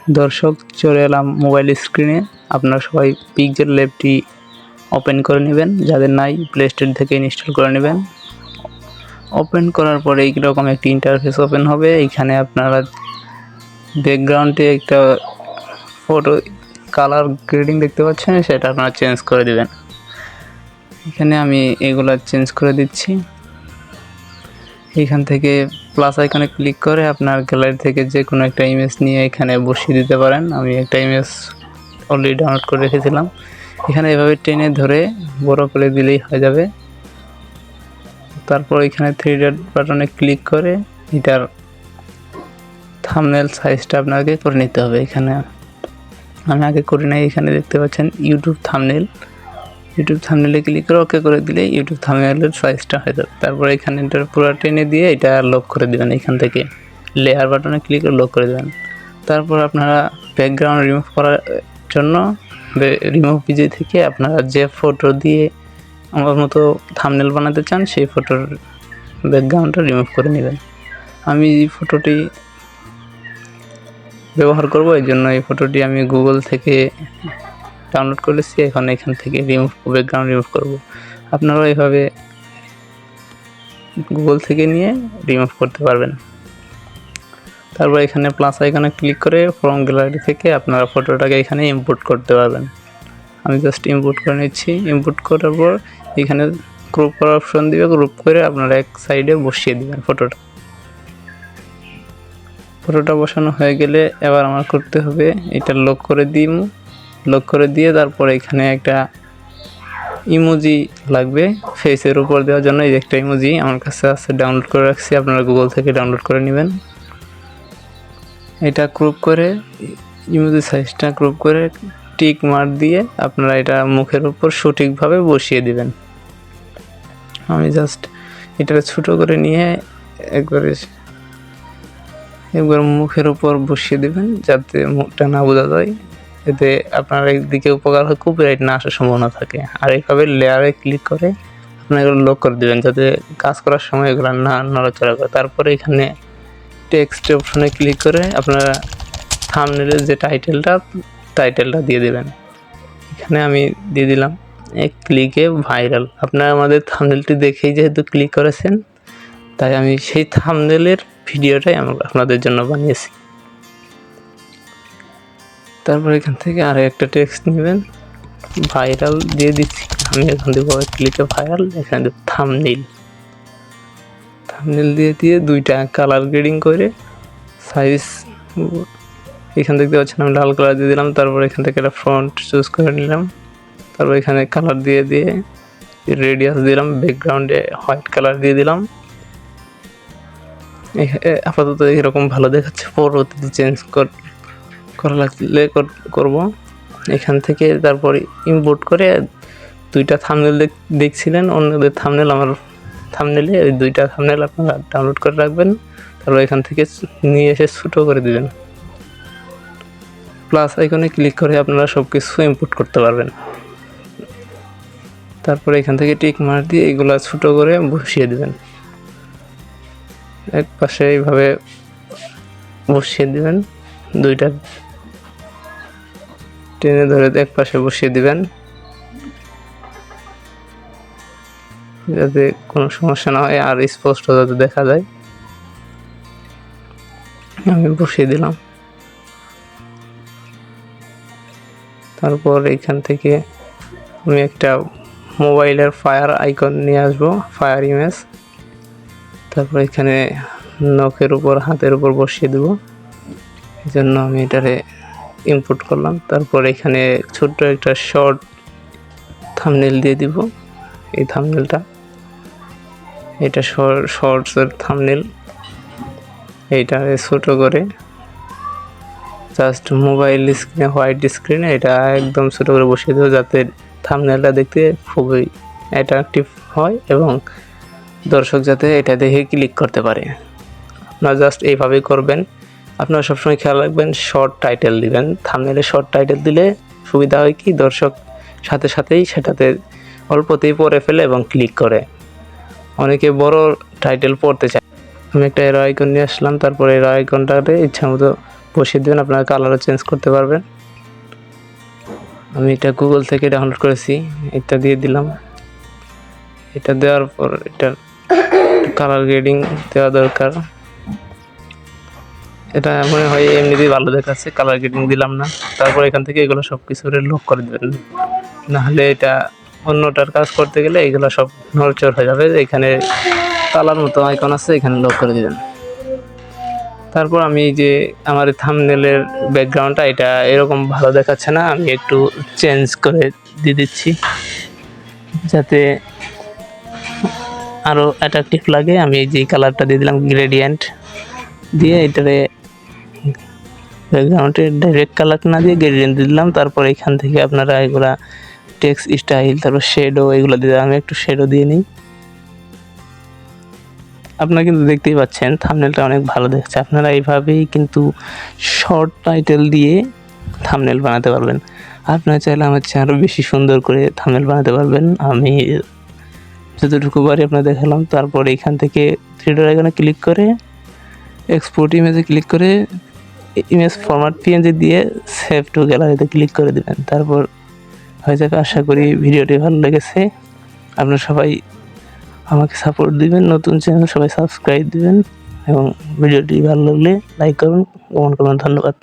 দর্শক, চলে এলাম মোবাইল স্ক্রিনে। আপনারা সবাই পিক্সেল ল্যাবটি ওপেন করে নেবেন, যাদের নাই প্লে স্টোর থেকে ইনস্টল করে নেবেন। ওপেন করার পরে এইরকম একটি ইন্টারফেস ওপেন হবে। এইখানে আপনারা ব্যাকগ্রাউন্ডে একটা ফটো কালার গ্রেডিং দেখতে পাচ্ছেন, সেটা আপনারা চেঞ্জ করে দেবেন। এখানে আমি এগুলো চেঞ্জ করে দিচ্ছি। এইখান থেকে প্লাস আইকনে ক্লিক করে আপনার গ্যালারি থেকে যে কোনো একটা ইমেজ নিয়ে এখানে বসিয়ে দিতে পারেন। আমি একটা ইমেজ অলরেডি ডাউনলোড করে রেখেছিলাম। এখানে এভাবে টেনে ধরে বড় করে দিলেই হয়ে যাবে। তারপর এখানে 3 ডট বাটনে ক্লিক করে এটার থাম্বনেল সাইজটা আপনাকে করে নিতে হবে। এখানে আমি আগে করে নাই। এখানে দেখতে পাচ্ছেন ইউটিউব থাম্বনেলে ক্লিক করে ওকে করে দিলে ইউটিউব থাম্বনেলের সাইজটা হয়ে যাবে। তারপর এখানে এটা পুরো টেনে দিয়ে এটা লক করে দেবেন। এখান থেকে লেয়ার বাটনে ক্লিক করে লক করে দেবেন। তারপর আপনারা ব্যাকগ্রাউন্ড রিমুভ করার জন্য রিমুভ পিজি থেকে আপনারা যে ফটো দিয়ে আমার মতো থাম্বনেল বানাতে চান সেই ফটোর ব্যাকগ্রাউন্ডটা রিমুভ করে নেবেন। আমি এই ফটোটি ব্যবহার করব, এই জন্য এই ফটোটি আমি গুগল থেকে ডাউনলোড করেছি। এখন এখান থেকে ব্যাকগ্রাউন্ড রিমুভ করব। আপনারাও এইভাবে গুগল থেকে নিয়ে রিমুভ করতে পারবেন। তারপর এখানে প্লাস আইকনে ক্লিক করে ফ্রম গ্যালারি থেকে আপনারা ফটোটাকে এখানে ইম্পোর্ট করতে পারবেন। আমি জাস্ট ইম্পোর্ট করে নিচ্ছি। ইম্পোর্ট করার পর এখানে গ্রুপ করার অপশন দিবে। গ্রুপ করে আপনারা এক সাইডে বসিয়ে দেবেন ফটোটা বসানো হয়ে গেলে এবার আমার করতে হবে এটা লক করে দিয়ে তারপর এখানে একটা ইমোজি লাগবে ফেসের উপর দেওয়ার জন্য। এই একটা ইমোজি আমার কাছে আছে, ডাউনলোড করে রাখছি। আপনারা গুগল থেকে ডাউনলোড করে নেবেন। এটা ক্রপ করে ইমোজি সাইজটা ক্রপ করে টিক মার্ক দিয়ে আপনারা এটা মুখের উপর সঠিকভাবে বসিয়ে দিবেন। আমি জাস্ট এটা ছোট করে নিয়ে একবার মুখের উপর বসিয়ে দিবেন, যাতে মুখটা না বোঝা যায়। এতে আপনার একদিকে উপকার হয়, কপিরাইট না আসার সম্ভাবনা থাকে। আর এইভাবে লেয়ারে ক্লিক করে আপনারা এগুলো লক করে দেবেন, যাতে কাজ করার সময় এগুলো না নড়াচড়া করে। তারপরে এখানে টেক্সট অপশনে ক্লিক করে আপনারা থাম্বনেলের যে টাইটেলটা দিয়ে দেবেন। এখানে আমি দিয়ে দিলাম এক ক্লিকে ভাইরাল। আপনারা আমাদের থাম্বনেলটি দেখেই যেহেতু ক্লিক করেছেন, তাই আমি সেই থাম্বনেলের ভিডিওটাই আপনাদের জন্য বানিয়েছি। তারপর এখান থেকে আরও একটা টেক্সট নেবেন, ভাইরাল দিয়ে দিচ্ছি। আমি এখান থেকে ক্লিকে ভাইরাল, এখানে দেব থাম্বনেল দিয়ে দুইটা কালার গ্রেডিং করে সাইজ এখান থেকে দেখতে পাচ্ছেন আমি লাল কালার দিয়ে দিলাম। তারপর এখান থেকে একটা ফন্ট চুজ করে নিলাম। তারপর এখানে কালার দিয়ে রেডিয়াস দিলাম, ব্যাকগ্রাউন্ডে হোয়াইট কালার দিয়ে দিলাম। আপাতত এরকম ভালো দেখাচ্ছে, পরবর্তীতে চেঞ্জ করা লাগলে করব। এখান থেকে তারপর ইম্পোর্ট করে দুইটা থাম্বনেল দেখছিলেন অন্যদের থাম্বনেল, আমার থাম্বনেলে ওই দুইটা থাম্বনেল আপনারা ডাউনলোড করে রাখবেন। তারপর এখান থেকে নিয়ে এসে ছোটো করে দিবেন। প্লাস আইকনে ক্লিক করে আপনারা সব কিছু ইম্পোর্ট করতে পারবেন। তারপরে এখান থেকে টিক মার্ক দিয়ে এগুলো ছোটো করে বসিয়ে দেবেন। এক পাশে এইভাবে বসিয়ে দিবেন, দুইটা টেনে ধরে এক পাশে বসিয়ে দিবেন, যাতে কোনো সমস্যা না হয় আর স্পষ্ট যাতে দেখা যায়। আমি বসিয়ে দিলাম। তারপর এখান থেকে আমি একটা মোবাইলের ফায়ার আইকন নিয়ে আসবো, ফায়ার ইমেজ। তারপর এখানে নখের উপর হাতের উপর বসিয়ে দেবো, এই জন্য আমি এটারে ইম্পোর্ট করলাম। তারপর এখানে ছোট্ট একটা শর্ট থাম্বনেল দিয়ে দিব। এই থাম্বনেলটা এটা শর্টসের থাম্বনেল, এইটা ছোটো করে জাস্ট মোবাইল স্ক্রিনে হোয়াইট স্ক্রিনে এটা একদম ছোটো করে বসিয়ে দেবো, যাতে থাম্বনেলটা দেখতে খুবই অ্যাট্রাকটিভ হয় এবং দর্শক যাতে এটা দেখে ক্লিক করতে পারে। আপনারা জাস্ট এইভাবেই করবেন। আপনারা সবসময় খেয়াল রাখবেন শর্ট টাইটেল দিবেন। থাম্বনেলে শর্ট টাইটেল দিলে সুবিধা হয় কি, দর্শক সাথেই সেটাতে অল্পতেই পড়ে ফেলে এবং ক্লিক করে। অনেকে বড় টাইটেল পড়তে চায়। আমি একটা এরো আইকন নিয়ে আসলাম। তারপরে এরো আইকনটাতে ইচ্ছা মতো বসিয়ে দেবেন, আপনারা কালারও চেঞ্জ করতে পারবেন। আমি এটা গুগল থেকে ডাউনলোড করেছি, এটা দিয়ে দিলাম। এটা দেওয়ার পর এটার কালার গ্রেডিং দেওয়া দরকার। এটা মনে হয় এমনিতেই ভালো দেখাচ্ছে, কালার গ্রেডিং দিলাম না। তারপর এখান থেকে এগুলো সব কিছু লক করে দেবেন, নাহলে এটা অন্যটার কাজ করতে গেলে এগুলো সব নড়চড় হয়ে যাবে। এখানে কালার মতো আইকন আছে, এখানে লক করে দেবেন। তারপর আমি যে আমার থাম্বনেলের ব্যাকগ্রাউন্ডটা এটা এরকম ভালো দেখাচ্ছে না, আমি একটু চেঞ্জ করে দিয়ে দিচ্ছি যাতে আরও অ্যাট্রাকটিভ লাগে। আমি এই যে কালারটা দিয়ে দিলাম গ্রেডিয়েন্ট দিয়ে, এটারে ব্যাকগ্রাউন্ডে ডাইরেক্ট কালার না দিয়ে গ্রেডিয়েন্ট দিলাম। তারপর এখান থেকে আপনারা এগুলা টেক্সট স্টাইল, তারপর শেডো এগুলো দিয়ে, আমি একটু শেডো দিয়ে নিই। আপনারা কিন্তু দেখতেই পাচ্ছেন থাম্বনেলটা অনেক ভালো দেখছে। আপনারা এইভাবেই কিন্তু শর্ট টাইটেল দিয়ে থাম্বনেল বানাতে পারবেন। আপনারা চাইলে আমার চেয়ে আরও বেশি সুন্দর করে থাম্বনেল বানাতে পারবেন। আমি যতটুকু পারি আপনারা দেখালাম। তারপর এখান থেকে থ্রি ডট আইকনে ক্লিক করে এক্সপোর্ট ইমেজে ক্লিক করে ইমেজ ফরম্যাট পিএনজি দিয়ে সেভ টু গ্যালারিতে ক্লিক করে দেবেন। তারপর হয়ে যাবে। আশা করি ভিডিওটি ভালো লেগেছে। আপনারা সবাই আমাকে সাপোর্ট দিবেন, নতুন চ্যানেল সবাই সাবস্ক্রাইব দিবেন এবং ভিডিওটি ভালো লাগলে লাইক করুন, কমেন্ট করুন। ধন্যবাদ।